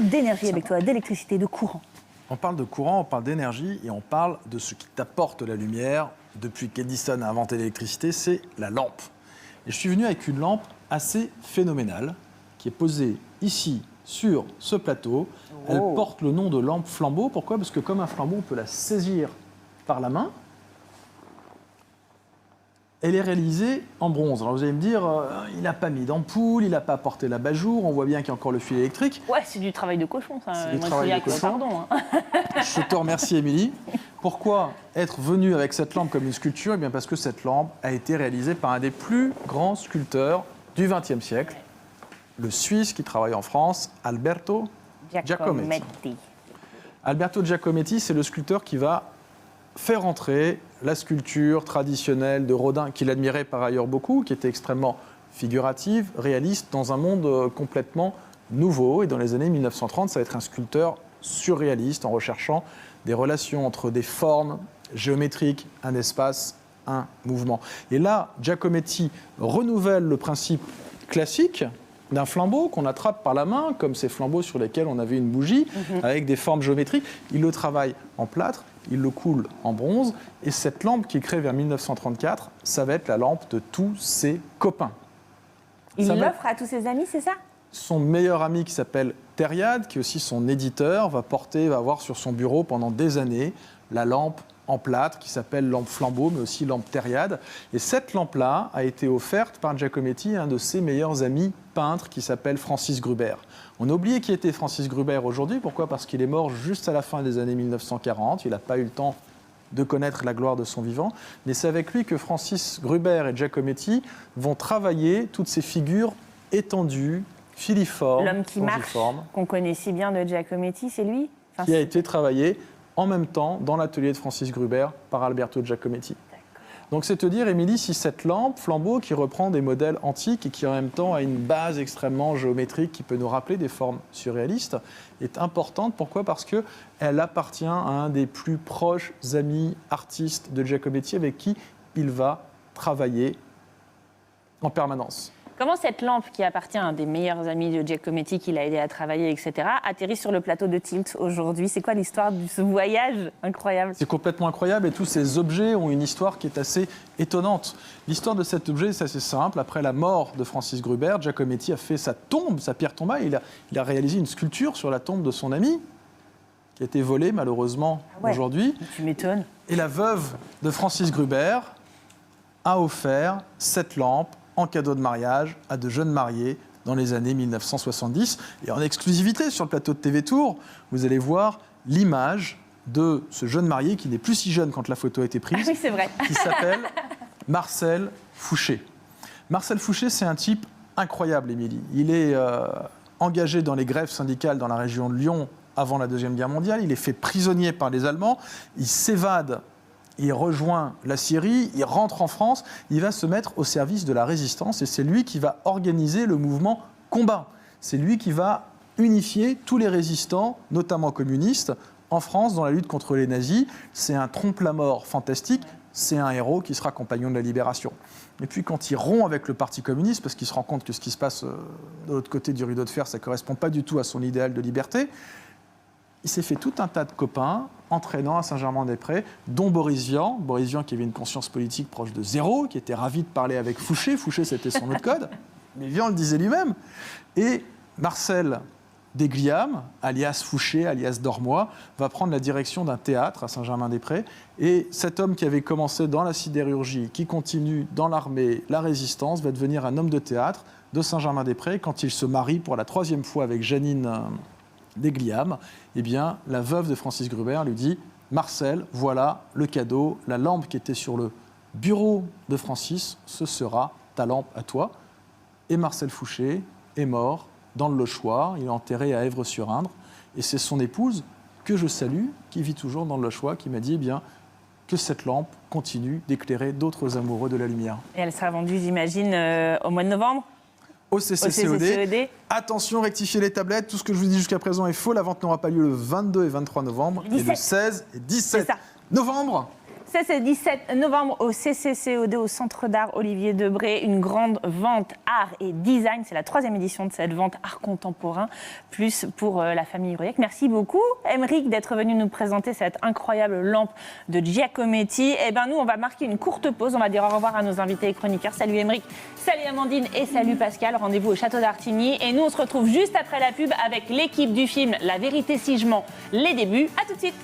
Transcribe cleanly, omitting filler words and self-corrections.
peu d'énergie avec toi, d'électricité, de courant. On parle de courant, on parle d'énergie et on parle de ce qui t'apporte la lumière depuis qu'Edison a inventé l'électricité, c'est la lampe. Et je suis venu avec une lampe assez phénoménale qui est posée ici sur ce plateau. Elle porte le nom de lampe flambeau. Pourquoi ? Parce que comme un flambeau, on peut la saisir par la main. Elle est réalisée en bronze. Alors vous allez me dire, il n'a pas mis d'ampoule, il n'a pas apporté l'abat-jour, on voit bien qu'il y a encore le fil électrique. Ouais, c'est du travail de cochon, ça. C'est du travail de cochon. Pardon. Je te remercie, Émilie. Pourquoi être venu avec cette lampe comme une sculpture ? Eh bien parce que cette lampe a été réalisée par un des plus grands sculpteurs du XXe siècle, le Suisse qui travaille en France, Alberto Giacometti. Alberto Giacometti, c'est le sculpteur qui va faire entrer la sculpture traditionnelle de Rodin, qu'il admirait par ailleurs beaucoup, qui était extrêmement figurative, réaliste, dans un monde complètement nouveau. Et dans les années 1930, ça va être un sculpteur surréaliste en recherchant des relations entre des formes géométriques, un espace, un mouvement. Et là, Giacometti renouvelle le principe classique d'un flambeau qu'on attrape par la main, comme ces flambeaux sur lesquels on avait une bougie, avec des formes géométriques. Il le travaille en plâtre, il le coule en bronze, et cette lampe qui est créée vers 1934, ça va être la lampe de tous ses copains. Il l'offre à tous ses amis, c'est ça ? Son meilleur ami qui s'appelle Thériade, qui est aussi son éditeur, va avoir sur son bureau pendant des années la lampe en plâtre qui s'appelle lampe flambeau, mais aussi lampe Thériade. Et cette lampe-là a été offerte par Giacometti à un de ses meilleurs amis peintres qui s'appelle Francis Gruber. On a oublié qui était Francis Gruber aujourd'hui. Pourquoi ? Parce qu'il est mort juste à la fin des années 1940. Il n'a pas eu le temps de connaître la gloire de son vivant. Mais c'est avec lui que Francis Gruber et Giacometti vont travailler toutes ces figures étendues, filiformes, l'homme qui marche, qu'on connaît si bien de Giacometti, c'est lui ? Qui a été travaillé en même temps dans l'atelier de Francis Gruber par Alberto Giacometti. Donc c'est te dire, Émilie, si cette lampe flambeau qui reprend des modèles antiques et qui en même temps a une base extrêmement géométrique qui peut nous rappeler des formes surréalistes, est importante. Pourquoi ? Parce qu'elle appartient à un des plus proches amis artistes de Giacometti avec qui il va travailler en permanence. Comment cette lampe, qui appartient à un des meilleurs amis de Giacometti, qui l'a aidé à travailler, etc., atterrit sur le plateau de Tilt aujourd'hui ? C'est quoi l'histoire de ce voyage incroyable ? C'est complètement incroyable et tous ces objets ont une histoire qui est assez étonnante. L'histoire de cet objet, c'est assez simple. Après la mort de Francis Gruber, Giacometti a fait sa tombe, sa pierre tombale. Il a réalisé une sculpture sur la tombe de son ami, qui a été volée malheureusement aujourd'hui. Tu m'étonnes. Et la veuve de Francis Gruber a offert cette lampe en cadeau de mariage à de jeunes mariés dans les années 1970. Et en exclusivité sur le plateau de TV Tour, vous allez voir l'image de ce jeune marié qui n'est plus si jeune quand la photo a été prise, oui, c'est vrai. qui s'appelle Marcel Fouché. Marcel Fouché, c'est un type incroyable, Émilie. Il est engagé dans les grèves syndicales dans la région de Lyon avant la Deuxième Guerre mondiale. Il est fait prisonnier par les Allemands. Il s'évade. Il rejoint la Syrie, il rentre en France, il va se mettre au service de la résistance et c'est lui qui va organiser le mouvement combat. C'est lui qui va unifier tous les résistants, notamment communistes, en France dans la lutte contre les nazis. C'est un trompe-la-mort fantastique, c'est un héros qui sera compagnon de la libération. Et puis quand il rompt avec le Parti communiste, parce qu'il se rend compte que ce qui se passe de l'autre côté du rideau de fer, ça ne correspond pas du tout à son idéal de liberté, il s'est fait tout un tas de copains entraînant à Saint-Germain-des-Prés, dont Boris Vian qui avait une conscience politique proche de zéro, qui était ravi de parler avec Fouché. Fouché, c'était son autre code, mais Vian le disait lui-même. Et Marcel Desgliam, alias Fouché, alias Dormois, va prendre la direction d'un théâtre à Saint-Germain-des-Prés. Et cet homme qui avait commencé dans la sidérurgie, qui continue dans l'armée, la résistance, va devenir un homme de théâtre de Saint-Germain-des-Prés quand il se marie pour la 3e fois avec Janine Desgliam. Eh bien, la veuve de Francis Gruber lui dit « Marcel, voilà le cadeau, la lampe qui était sur le bureau de Francis, ce sera ta lampe à toi. » Et Marcel Fouché est mort dans le Lochois, il est enterré à Èvres-sur-Indre. Et c'est son épouse, que je salue, qui vit toujours dans le Lochois, qui m'a dit eh bien, que cette lampe continue d'éclairer d'autres amoureux de la lumière. Et elle sera vendue, j'imagine, au mois de novembre ? Au CCCOD. Attention, rectifiez les tablettes. Tout ce que je vous dis jusqu'à présent est faux. La vente n'aura pas lieu le 22 et 23 novembre. 17. Et le 16 et 17 novembre. 16 et 17 novembre au CCCOD, au Centre d'art Olivier Debré, une grande vente art et design. C'est la 3e édition de cette vente art contemporain, plus pour la famille Uriec. Merci beaucoup, Aymeric, d'être venu nous présenter cette incroyable lampe de Giacometti. Et bien nous, on va marquer une courte pause. On va dire au revoir à nos invités et chroniqueurs. Salut Aymeric, salut Amandine et salut Pascal. Rendez-vous au Château d'Artigny. Et nous, on se retrouve juste après la pub avec l'équipe du film La Vérité si je mens, les débuts. À tout de suite.